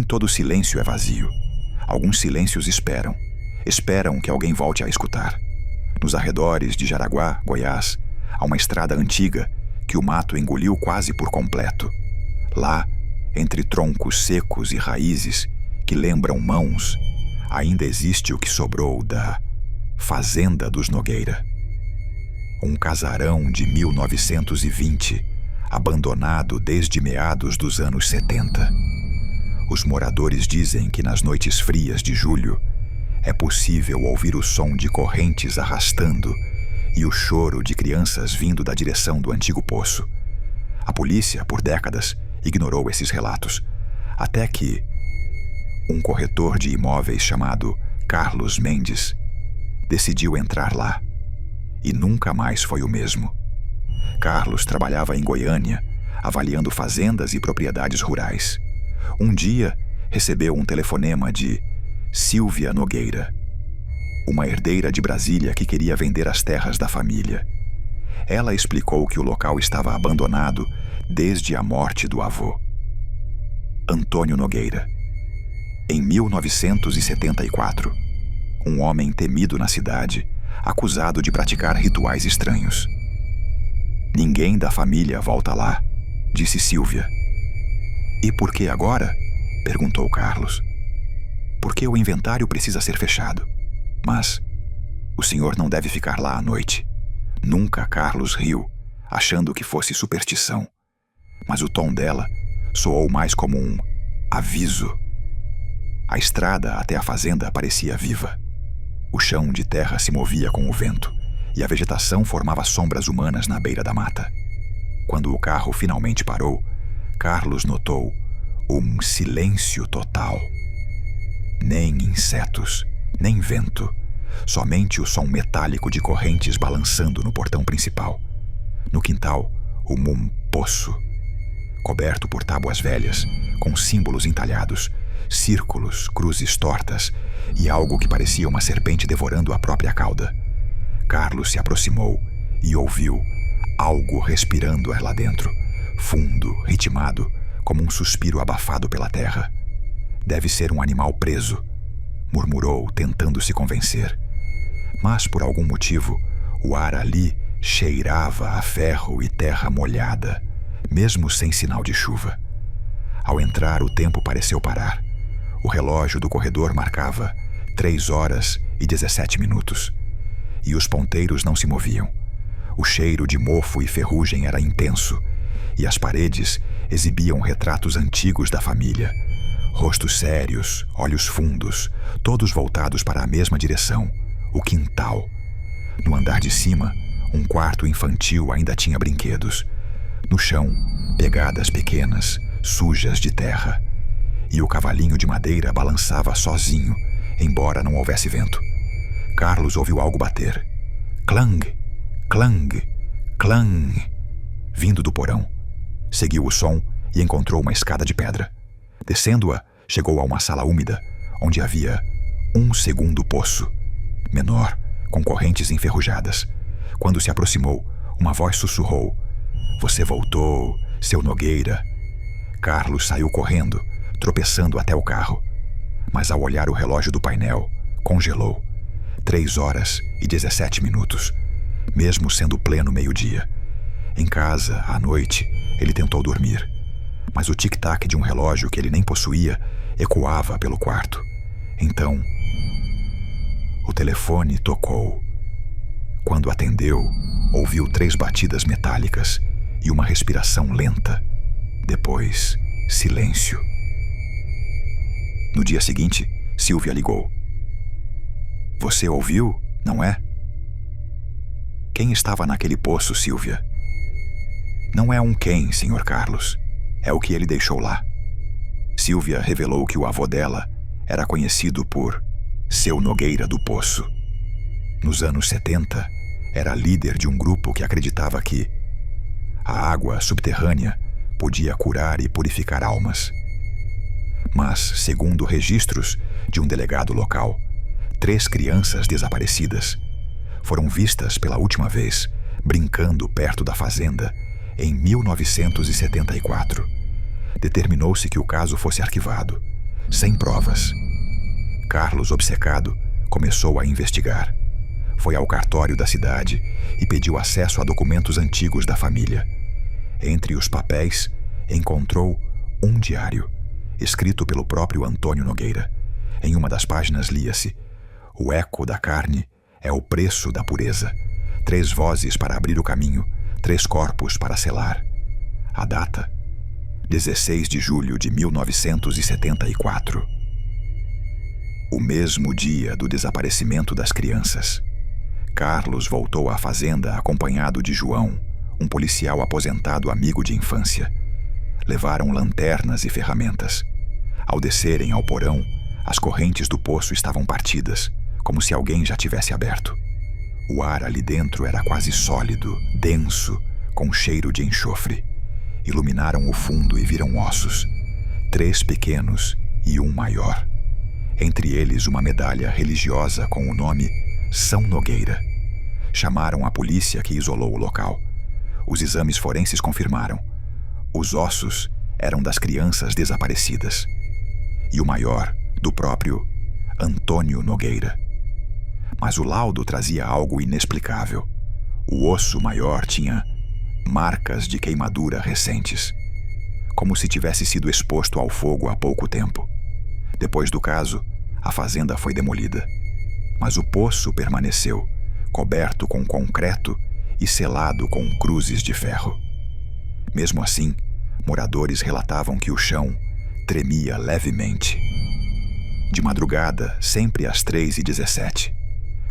Nem todo silêncio é vazio. Alguns silêncios esperam. Esperam que alguém volte a escutar. Nos arredores de Jaraguá, Goiás, há uma estrada antiga que o mato engoliu quase por completo. Lá, entre troncos secos e raízes que lembram mãos, ainda existe o que sobrou da Fazenda dos Nogueira. Um casarão de 1920, abandonado desde meados dos anos 70. Os moradores dizem que nas noites frias de julho é possível ouvir o som de correntes arrastando e o choro de crianças vindo da direção do antigo poço. A polícia, por décadas, ignorou esses relatos, até que um corretor de imóveis chamado Carlos Mendes decidiu entrar lá, e nunca mais foi o mesmo. Carlos trabalhava em Goiânia, avaliando fazendas e propriedades rurais. Um dia, recebeu um telefonema de Silvia Nogueira, uma herdeira de Brasília que queria vender as terras da família. Ela explicou que o local estava abandonado desde a morte do avô, Antônio Nogueira. Em 1974, um homem temido na cidade, acusado de praticar rituais estranhos. Ninguém da família volta lá, disse Silvia. E por que agora? Perguntou Carlos. Porque o inventário precisa ser fechado. Mas o senhor não deve ficar lá à noite. Nunca Carlos riu, achando que fosse superstição. Mas o tom dela soou mais como um aviso. A estrada até a fazenda parecia viva. O chão de terra se movia com o vento e a vegetação formava sombras humanas na beira da mata. Quando o carro finalmente parou, Carlos notou um silêncio total. Nem insetos, nem vento, somente o som metálico de correntes balançando no portão principal. No quintal, poço, coberto por tábuas velhas, com símbolos entalhados, círculos, cruzes tortas e algo que parecia uma serpente devorando a própria cauda. Carlos se aproximou e ouviu algo respirando lá dentro, fundo, ritmado, como um suspiro abafado pela terra. Deve ser um animal preso, murmurou, tentando se convencer. Mas, por algum motivo, o ar ali cheirava a ferro e terra molhada, mesmo sem sinal de chuva. Ao entrar, o tempo pareceu parar. O relógio do corredor marcava 3h17. E os ponteiros não se moviam. O cheiro de mofo e ferrugem era intenso, e as paredes exibiam retratos antigos da família. Rostos sérios, olhos fundos, todos voltados para a mesma direção, o quintal. No andar de cima, um quarto infantil ainda tinha brinquedos. No chão, pegadas pequenas, sujas de terra. E o cavalinho de madeira balançava sozinho, embora não houvesse vento. Carlos ouviu algo bater. Clang, clang, clang, vindo do porão. Seguiu o som e encontrou uma escada de pedra. Descendo-a, chegou a uma sala úmida, onde havia um segundo poço, menor, com correntes enferrujadas. Quando se aproximou, uma voz sussurrou: "Você voltou, seu Nogueira." Carlos saiu correndo, tropeçando até o carro. Mas ao olhar o relógio do painel, congelou. 3h17, mesmo sendo pleno meio-dia. Em casa, à noite, ele tentou dormir, mas o tic-tac de um relógio que ele nem possuía ecoava pelo quarto. Então, o telefone tocou. Quando atendeu, ouviu 3 batidas metálicas e uma respiração lenta. Depois, silêncio. No dia seguinte, Silvia ligou. "Você ouviu, não é?" "Quem estava naquele poço, Silvia?" "Não é um quem, Sr. Carlos. É o que ele deixou lá." Silvia revelou que o avô dela era conhecido por Seu Nogueira do Poço. Nos anos 70, era líder de um grupo que acreditava que a água subterrânea podia curar e purificar almas. Mas, segundo registros de um delegado local, 3 crianças desaparecidas foram vistas pela última vez brincando perto da fazenda em 1974. Determinou-se que o caso fosse arquivado, sem provas. Carlos, obcecado, começou a investigar. Foi ao cartório da cidade e pediu acesso a documentos antigos da família. Entre os papéis, encontrou um diário, escrito pelo próprio Antônio Nogueira. Em uma das páginas lia-se: "O eco da carne é o preço da pureza. 3 vozes para abrir o caminho, 3 corpos para selar." A data: 16 de julho de 1974. O mesmo dia do desaparecimento das crianças. Carlos voltou à fazenda acompanhado de João, um policial aposentado amigo de infância. Levaram lanternas e ferramentas. Ao descerem ao porão, as correntes do poço estavam partidas, como se alguém já tivesse aberto. O ar ali dentro era quase sólido, denso, com cheiro de enxofre. Iluminaram o fundo e viram ossos, 3 pequenos e um maior. Entre eles uma medalha religiosa com o nome São Nogueira. Chamaram a polícia, que isolou o local. Os exames forenses confirmaram: os ossos eram das crianças desaparecidas. E o maior, do próprio Antônio Nogueira. Mas o laudo trazia algo inexplicável. O osso maior tinha marcas de queimadura recentes, como se tivesse sido exposto ao fogo há pouco tempo. Depois do caso, a fazenda foi demolida. Mas o poço permaneceu, coberto com concreto e selado com cruzes de ferro. Mesmo assim, moradores relatavam que o chão tremia levemente. De madrugada, sempre às 3h17,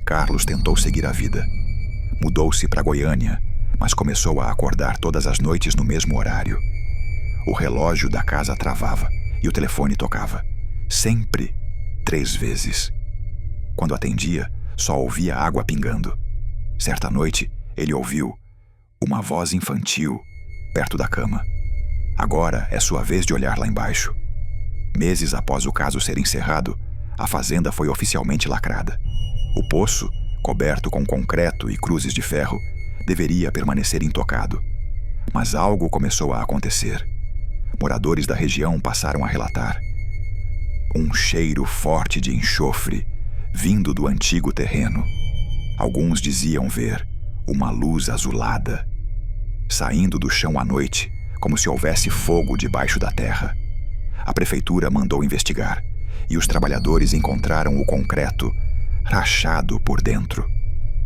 Carlos tentou seguir a vida. Mudou-se para Goiânia, mas começou a acordar todas as noites no mesmo horário. O relógio da casa travava e o telefone tocava, sempre 3 vezes. Quando atendia, só ouvia água pingando. Certa noite, ele ouviu uma voz infantil perto da cama. Agora é sua vez de olhar lá embaixo. Meses após o caso ser encerrado, a fazenda foi oficialmente lacrada. O poço, coberto com concreto e cruzes de ferro, deveria permanecer intocado. Mas algo começou a acontecer. Moradores da região passaram a relatar um cheiro forte de enxofre vindo do antigo terreno. Alguns diziam ver uma luz azulada saindo do chão à noite, como se houvesse fogo debaixo da terra. A prefeitura mandou investigar e os trabalhadores encontraram o concreto rachado por dentro,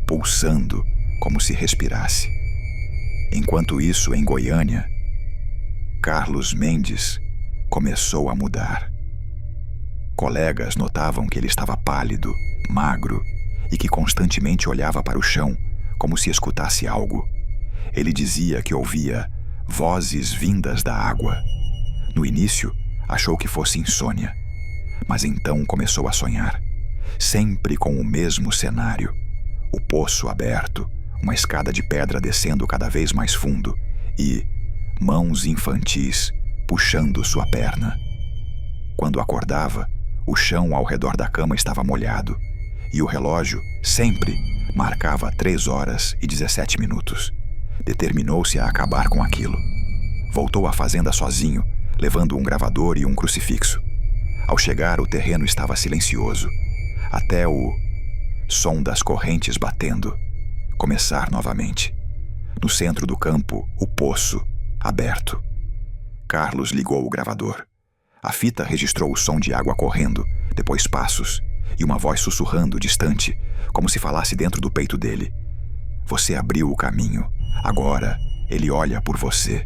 pulsando como se respirasse. Enquanto isso, em Goiânia, Carlos Mendes começou a mudar. Colegas notavam que ele estava pálido, magro e que constantemente olhava para o chão como se escutasse algo. Ele dizia que ouvia vozes vindas da água. No início, achou que fosse insônia, mas então começou a sonhar, sempre com o mesmo cenário: o poço aberto, uma escada de pedra descendo cada vez mais fundo e mãos infantis puxando sua perna. Quando acordava, o chão ao redor da cama estava molhado e o relógio sempre marcava 3h17. Determinou-se a acabar com aquilo. Voltou à fazenda sozinho, levando um gravador e um crucifixo. Ao chegar, o terreno estava silencioso, até o som das correntes batendo começar novamente. No centro do campo, o poço aberto. Carlos ligou o gravador. A fita registrou o som de água correndo, depois passos e uma voz sussurrando distante, como se falasse dentro do peito dele. Você abriu o caminho. Agora ele olha por você.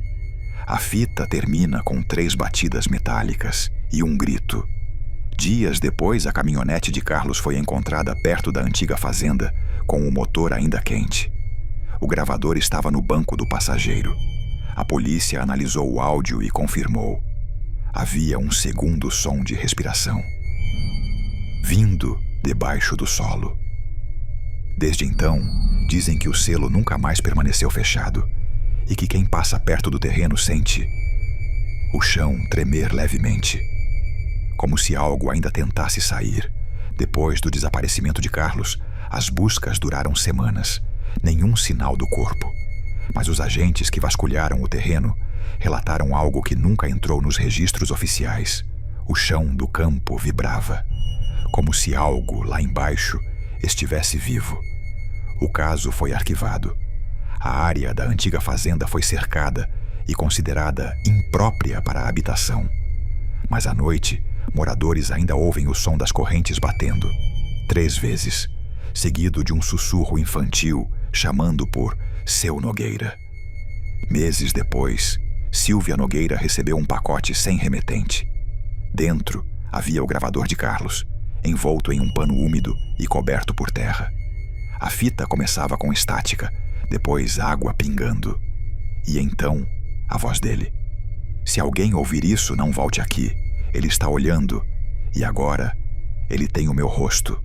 A fita termina com 3 batidas metálicas e um grito. Dias depois, a caminhonete de Carlos foi encontrada perto da antiga fazenda, com o motor ainda quente. O gravador estava no banco do passageiro. A polícia analisou o áudio e confirmou. Havia um segundo som de respiração, vindo debaixo do solo. Desde então, dizem que o selo nunca mais permaneceu fechado e que quem passa perto do terreno sente o chão tremer levemente, como se algo ainda tentasse sair. Depois do desaparecimento de Carlos, as buscas duraram semanas. Nenhum sinal do corpo. Mas os agentes que vasculharam o terreno relataram algo que nunca entrou nos registros oficiais: O chão do campo vibrava, como se algo lá embaixo estivesse vivo. O caso foi arquivado. A área da antiga fazenda foi cercada e considerada imprópria para a habitação. Mas à noite, moradores ainda ouvem o som das correntes batendo, 3 vezes, seguido de um sussurro infantil chamando por Seu Nogueira. Meses depois, Silvia Nogueira recebeu um pacote sem remetente. Dentro havia o gravador de Carlos, envolto em um pano úmido e coberto por terra. A fita começava com estática, depois água pingando. E então, a voz dele. Se alguém ouvir isso, não volte aqui. Ele está olhando, e agora ele tem o meu rosto.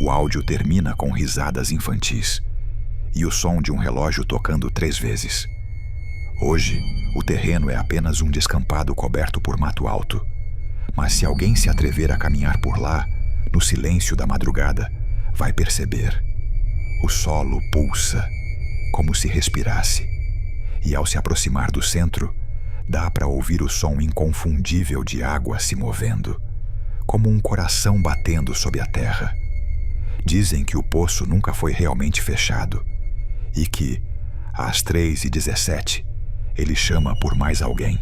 O áudio termina com risadas infantis e o som de um relógio tocando 3 vezes. Hoje, o terreno é apenas um descampado coberto por mato alto. Mas se alguém se atrever a caminhar por lá, no silêncio da madrugada, vai perceber. O solo pulsa, como se respirasse. E ao se aproximar do centro, dá para ouvir o som inconfundível de água se movendo, como um coração batendo sob a terra. Dizem que o poço nunca foi realmente fechado e que, às 3h17, ele chama por mais alguém.